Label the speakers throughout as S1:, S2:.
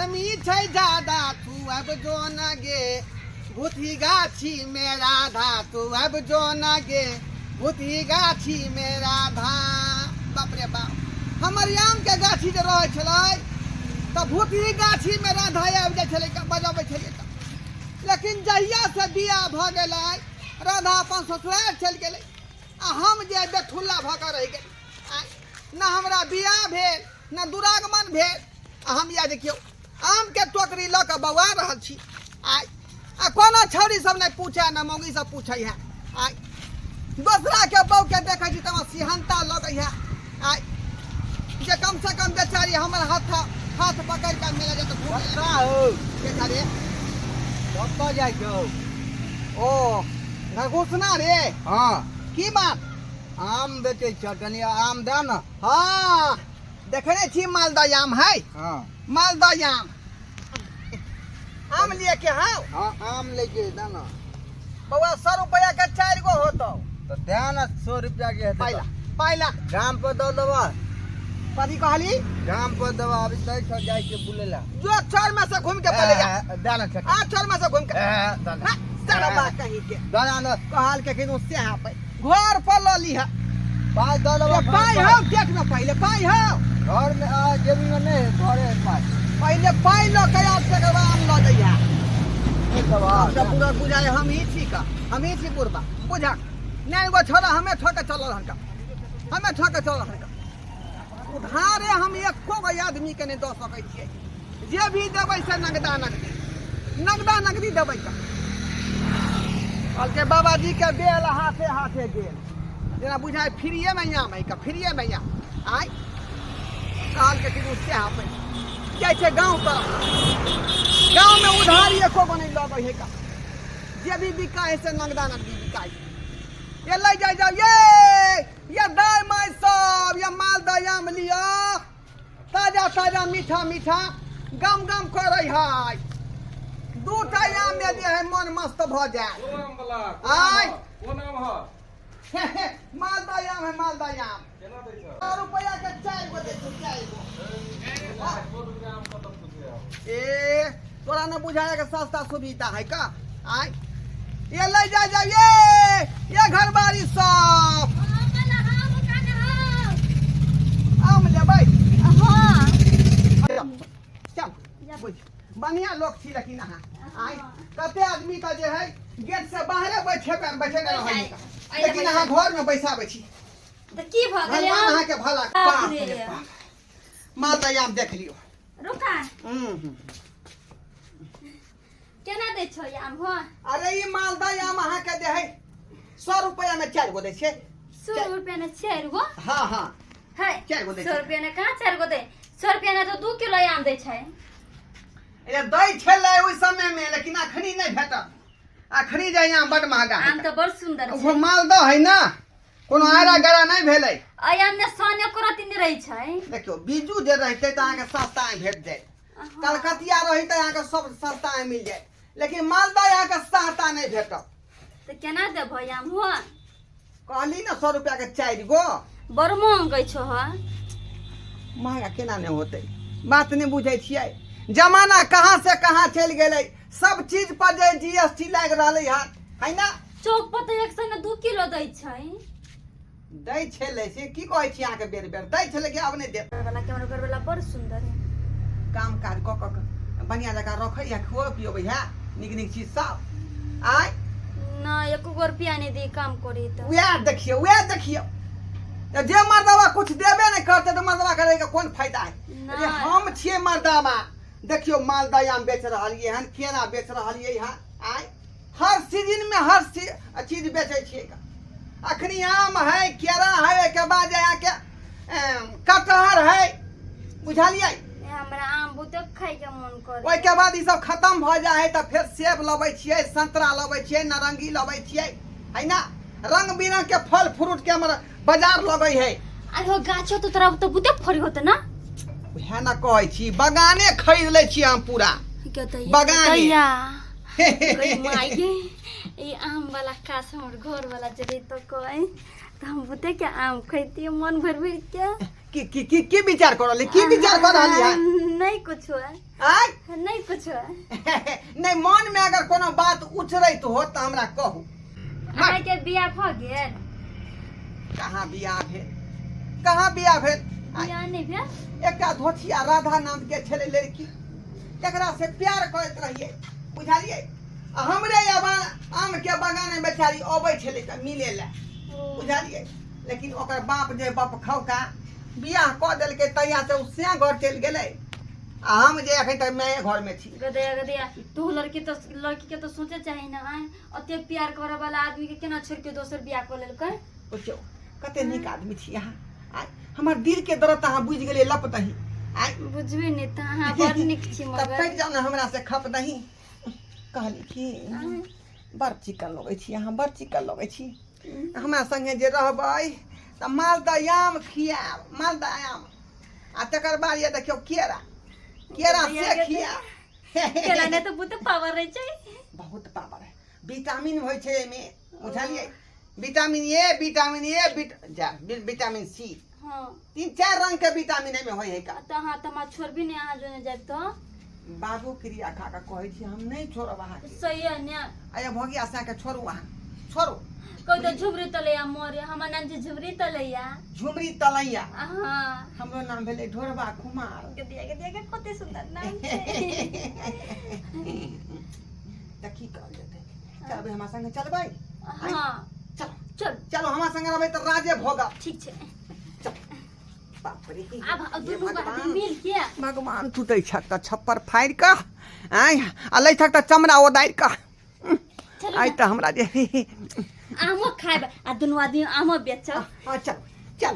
S1: गर्मी छै ज्यादा तू अब जो न गे भूतही गाछी में राधा तू अब जो न गे भूतही गाछी में राधा। बाप रे बाप, हमर आम के गाछी जे रहे छलै त भूतही गाछी में राधा आबि जाय छलै बजाबै छलै त। लेकिन जहिया से बियाह भ गेलै राधा अपन ससुराल चलि गेलै आ हम जे बेठुल्ला भ के रहि गेली। ना हमरा बियाह भेल ना दुरागमन भेल। हम या देखियो आम के टोकरी ल के बौआ रहल छी। आ कोनो छौरी सब नहीं पूछे ना मौगी सब पूछे है। दूसरा के बहू के देखे छी त सिहनता लगे है। जे कम से कम बेचारी हमर हाथ पकड़ के मिले जे तो बेचारी
S2: कब जाय छौ?
S1: ओ घर घोषणा रे।
S2: हाँ
S1: की बात?
S2: आम बेचे छ, कनी आम दे न।
S1: हाँ देखने छी मालदह आम है।
S2: हाँ
S1: मालदह आम लिए के है।
S2: हाँ आम लेके दे न।
S1: बउआ 100 रुपया के 4 गो होतो।
S2: तो दे न 100 रुपया के हेतै
S1: पहला
S2: त।
S1: पहला
S2: गाम पर दो दबा।
S1: कथी कहली?
S2: गाम पर दबा अभी दै छ जाय के बुलेला।
S1: जो चौर में से घूम के पले जा।
S2: दे न छ।
S1: आ चौर में से घूम के सारा बात कही के
S2: दे न।
S1: कहल के किनु से यहाँ पे घर पर ल ली है।
S2: पाँच दो दबा।
S1: पाई हो देख न पहले पाई हो।
S2: घर में आ जेबी में नहीं घरे पाँच।
S1: पहले पाई लो कया से आम ल दैया।
S2: दबा
S1: सब पूरा बुझाए हम ही ठीक हम ही छी पूर्वा बुझा। नहीं वो छोरा हमें ठोके चल रहन का। हमें ठोके चल रहन का। उधारे हम एको गो आदमी के नहीं दे सकै छियै। जे भी देबै से नगदा नगदी देबै का। कल के बाबा जी के बेल हाथे हाथे गेल जेना बुझाए फ्रीए में आम है का। फ्रीए में आम आय काल के किनु से पे जाय छै गांव तरफ। गांव में उधारी एको गो नहीं लगै है का। जे भी बिकाय से नगदा नगदी बिकाय। ये ले जाओ ये दाई माई सब ये मालदह आम लिया ताजा ताजा मीठा मीठा गम गम करे है। 2 टा आम में जे है मन मस्त भ जाए। आय
S3: कोन आम ह?
S1: मालदह आम है मालदह आम।
S3: केना दै छ?
S1: 100 रुपया के 4 गो दे 4 गो।
S3: 100 रुपया आम कतऽ पूछे हो?
S1: ए तोरा न बुझाए के सस्ता सुविधा है का। आय ये ले जाओ ये घरबारी सब आम लेबै। चल बुझ बढ़िया लोग छी लेकिन अहाँ। आय कते आदमी का जे है गेट से बाहरे बैठे रहे लेकिन अहाँ घर में बैसाबै छी।
S4: त की भ गेलै?
S1: भगवान अहाँ के भला बाप रे बाप। मालदह आम देख लियो।
S4: रुका केना दै छ आम हो?
S1: अरे ई मालदह आम अहाँ के जे है 100 रुपया में 4 गो दै छै।
S4: 100 रुपया में 4 गो?
S1: हाँ हाँ
S4: है
S1: 4 गो दै
S4: 100 रुपया में कहाँ 4 गो दे? 100 रुपया में तो 2 किलो आम दै छै।
S1: ये दै छलै ओइ समय में लेकिन अखनी नहीं भेटत। अखनी जे आम बड महंगा है।
S4: आम तो बड़ सुंदर
S1: वो
S4: छै।
S1: मालदह है ना कोनो आरा गरा नहीं भेलै।
S4: अय आम में सोने को रति नहीं रही छै।
S1: देखियो बीजू जे रहते त अहाँ के सस्ता में भेट जाए। कलकतिया रही त अहाँ के सब सस्ता में मिल जाए। लेकिन मालदह अहाँ के सस्ता नहीं भेटत।
S4: त केना देबो आम हो?
S1: कहली ना 100 रुपया के 4 गो।
S4: बड़ महंग छै हो।
S1: महंगा केना नहीं होते? बात नहीं बुझे छियै। जमाना कहाँ से कहाँ चल गेलै। सब चीज पर जे जीएसटी लाग रहलै है ना।
S4: चौक पर तो 100 में 2 किलो दै छै।
S1: दै छलै से की कहै छी अहाँ के बेर बेर दै छलै कि अब नहीं दे।
S4: वाला कैमरा कर वाला बड़ सुंदर है।
S1: काम काज क बढ़िया जगह रखै या खुआ पियोबै है निक चीज सब। आय
S4: ना 1 गो रुपया नहीं दी काम करी त।
S1: वह देखियो जे मर्दवा कुछ देबे नहीं करते तो मर्दवा करे के कोन फायदा है। अरे हम छिए मर्दवा देखियो मालदह आम बेच रहलिए हन केना बेच रहलिए हन। आय हर सीजन में हर चीज बेचे छिए। अखनी आम है केरा है के बाद यहाँ के कटहर है बुझलिए।
S4: हमरा आम बहुते खाए के मन करे।
S1: ओइ के बाद ई सब खत्म भ जाए है त फिर सेब लबै छियै संतरा लबै छियै नारंगी लबै छियै है ना। रंग बिरंग के फल फ्रूट के हमर बाजार लगै है।
S4: आगो गाछो तो तोरा तो बहुते फरी होत ना।
S1: है ना कहै छी बगाने खरीद ले छी हम पूरा बगाने।
S4: कई माई गे ई आम वाला कास हमर घर वाला जरे तो कहे त हम बहुते के आम खैती मन भर भर के।
S1: की विचार कर रही की विचार कर रही है
S4: नहीं कुछ है
S1: आय
S4: नहीं कुछ है
S1: नहीं मन में अगर कोनो बात उछरैत हो तो हमरा कहू
S4: अहाँ के बियाह भ गेल
S1: कहाँ बियाह भेल कहाँ बियाह भेल
S4: बियाह नहीं भेल
S1: एकटा धोथिया राधा नाम के छले लड़की एकरा से प्यार करत रहिए बुझलिए आ हमरे आम के बगान में बेचारी अबै छले त मिले ले बुझलिए लेकिन ओकर बाप जे बाप खौका बियाह क देलकै तैया से उ से घर चल गेलै आ हम जे अखन तक मैं घर में छी
S4: गदया गदया तू लड़की के तो सोचे चाहे ना आए अते प्यार करे वाला आदमी के केना छोड़ के दोसर बियाह कर लेलकै
S1: पूछो कते नीक आदमी छी अहाँ आय हमर दिल के दर्द अहाँ बुझ गेलिए लपतही आय
S4: बुझबे नहीं त अहाँ बड़ निक छी
S1: तब
S4: मगर
S1: तक जाओ ना हमरा से खप नहीं कहली कि बड़ चिकन लगै छी अहाँ बड़ चिकन लगै छी हमरा संगे जे रहबै त मालदह आम खियाब मालदह आम आ तकर बाद ये देखियो केरा केरा से खियाब
S4: केला ने तो बहुत पावर रहे छै
S1: बहुत पावर है विटामिन होय छै एमे बुझलिए विटामिन ए विटामिन सी
S4: हां
S1: 3-4 रंग के विटामिन में होय है का
S4: त हां त मा छोड़ भी नहीं अहाँ जो जाब तो
S1: बाबू क्रिया खा के कहै छी हम नहीं छोड़ब अहाँ
S4: सही है ने
S1: आया भगिया सा के छोड़ू अहाँ छोड़ू
S4: कोई तो झुमरी तलैया मोरे हमर नाम जे झुमरी तलैया
S1: झुमरी तलैया
S4: हां
S1: हमरो नाम भेले ढोरबा कुमार
S4: गदिया के कते सुंदर नाम छै
S1: त की कहल जेतै चलबै हमरा संगे चलबै
S4: हां
S1: चल
S4: चल
S1: चलो हमरा संगे रहबै त राजे भोगा
S4: ठीक छै
S1: चल बाप रे
S4: अब दुनू बात मिल के
S1: भगवान तू दै छक त छप्पर फाड़ के आय आ लै छक त चमड़ा ओदार के आइ त हमरा जे
S4: आमो खाइब आ दुनू आदमी आमो बेचब
S1: हां चल चल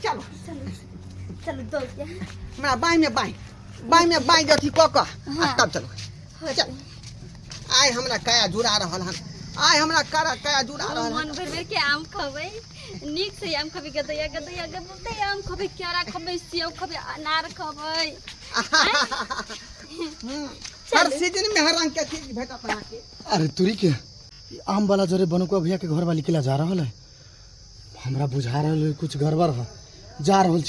S1: चल
S4: चलो दो के
S1: हमरा बाई में बाई जथी क के तब चलो चल आइ हमरा काया जुड़ा रहल हन आइ हमरा काया जुड़ा रहल
S4: मन भर भर के आम खबै निक से आम खबै गदया के बोलते आम खबै केरा खबै सेब खबै अनार खबै
S1: हर सीजन में हर रंग के चीज भेटत अहाँ के
S5: अरे तुरी के आम वाला जरे बनुआ भैया के घर वाली के जा रहल है हमरा बुझा रहल है कुछ गड़बड़ है जा रहल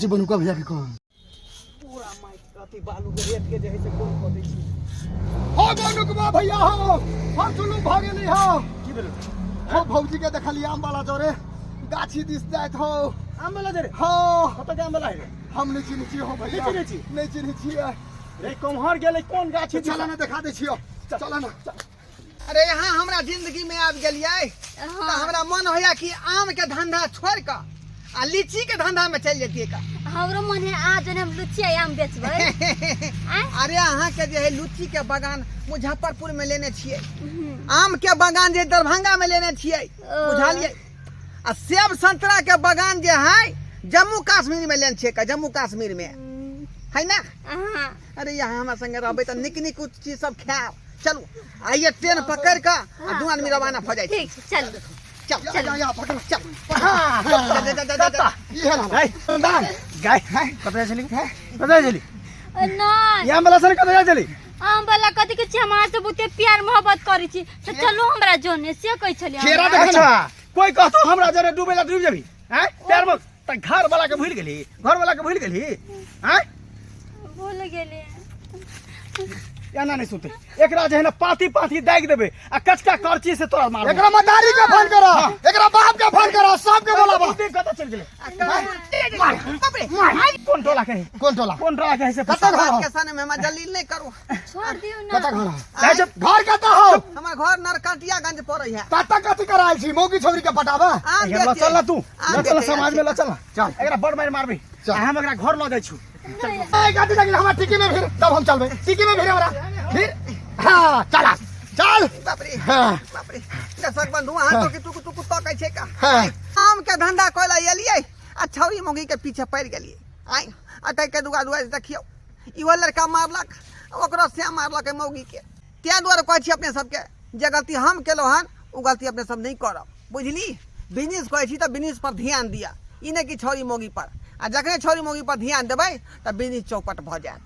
S5: छी बनुआ भैया के कहम
S1: पूरा माइक प्रति बालू के रेत के जे है से कोन क दै छी
S5: हो बनुआ भैया हो हम चुलू भ गेली हो की भेल हो भौजी के देखली आम वाला जरे गाछी दिस जात हो
S6: आम वाला जरे
S5: हो
S6: कत के आम वाला है
S5: हम नहीं चिन्ह छी हो भैया नहीं चिन्ह छी
S6: रे कमहर गेले कोन गाछी
S5: चला ना दिखा दे छियो चला ना
S1: अरे यहाँ हमरा जिंदगी में आबि गेलियै त हमरा मन होया कि आम के धंधा छोड़ के आ लीची के धंधा में चल जतियै का
S4: हमरो मन है आज हम लुच्ची आम बेचबै
S1: अरे अहाँ के जे है लीची के बगान मुजफ्फरपुर में लेने छियै आम के बगान जे दरभंगा में लेने छियै बुझलियै आ सेब संतरा के बगान जे है जम्मू कश्मीर में लेने छियै का जम्मू कश्मीर में है ना अरे यहाँ हमारे संगे रहबै त निक निक चीज सब खाएब चलू आइए ट्रेन पकड़ के आ दू आदमी रवाना भ जाए
S4: ठीक चल
S1: चल
S5: यहाँ पकड़
S1: चल
S5: ये ना
S6: गाय कतय चली कतय चली
S4: नहीं
S6: आम वाला सर कतय चली
S4: आम वाला कथि के छी हमरा से बहुते प्यार मोहब्बत करै छी त चलो हमरा जोने से कहि छली
S6: केरा देखा कोई कहतो हमरा जरे डूबेला डूब जेबी हैं प्यार में त घर वाला के भूल गेली हैं
S4: भूल गेली
S6: एना नहीं सुते एकरा जे है ना पाती दाग देबे आ कचका करची से तोरा मार
S5: एकरा मदारी के फोन करा एकरा बाप के फोन करा सब के बोलाबा
S6: कत चल गेले
S1: बाप रे
S6: कौन टोला के से
S5: कत घर
S1: के सामने में हम जलील नहीं करू
S4: छोड़ दियो ना
S5: कत घर
S6: जाय छै
S5: घर कत हो
S1: हमर घर नरकटियागंज पड़ै है
S5: कत कराइल छी मौगी छोरी के पटाबा
S6: एकरा चल तू चल समाज में चल एकरा बड़ मार मारबी हम एकरा घर ल जाय छु
S5: ए गाड़ी लगी हमरा टिकी में फिर तब हम चलबे टिकी में फिर हमरा फिर हां चल
S1: बाप रे
S5: हां
S1: बाप रे दसक बंधु हां तो कि तू तो कहै छै का
S5: हां
S1: आम के धंधा कोला एलियै आ छौरी मोगी के पीछे पड़ गेलियै आइ अतै के दुआ देखियो इहो लड़का मारलक ओकरो से मारलक मौगी के त्या द्वारा कहै छी अपने सबके जे गलती हम केलो हन उ गलती अपने सब नहीं करब बुझली बिजनेस कहै छी त बिजनेस पर ध्यान दिया ई नहीं कि छौरी मोगी पर आ जखने छौरी मोगी पर ध्यान देबै त बिजनेस चौपट भ जायत